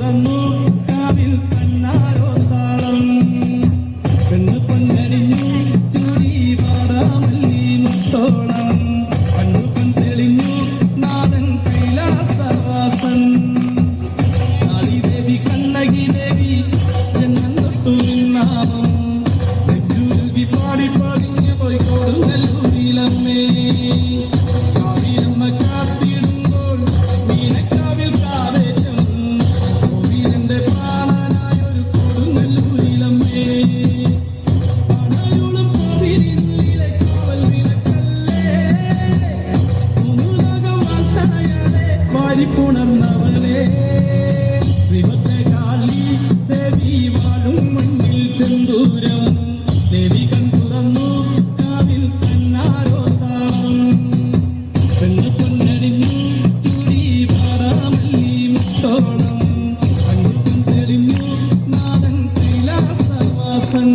തുറന്നു കാവിൽ തന്നാരോ താളം പെണ്ണ് പൊന്നണിഞ്ഞു ചൂടി വാടാമല്ലി മുത്തോളം കണ്ണു തെളിഞ്ഞു നാഥൻ കൈലാസവാസൻ കാളിദേവി കണ്ണകി ദേവി ജന്മം തൊട്ടു നിന്നാമം നെഞ്ചുരുകി പാടി പതിഞ്ഞു പോയി കൊടുങ്ങല്ലൂരിലമ്മേ കാവിലമ്മ കാത്തിടുമ്പോൾ മീനക്കാവിൽ കാവേറ്റം കോവിലന്റെ പ്രാണനായൊരു കൊടുങ്ങല്ലൂരിലമ്മേ പടയോളം കോവിലിനുള്ളിലെ കാവൽ വിളക്കല്ലേ മൂന്നുലോകം വാഴ്ത്തണയാളെ വാരിപ്പുണർന്നവളെ ശ്രീമത്തെ കാളി ദേവി വാഴും മണ്ണിൽ ചെന്തൂരം ദേവി കൺ തുറന്നു കാവിൽ തന്നാരോ താളം പെണ്ണ് പൊന്നണിഞ്ഞു ചൂടി വാടാമല്ലി മുത്തോളം കണ്ണും തെളിഞ്ഞു നാഥൻ കൈലാസവാസൻ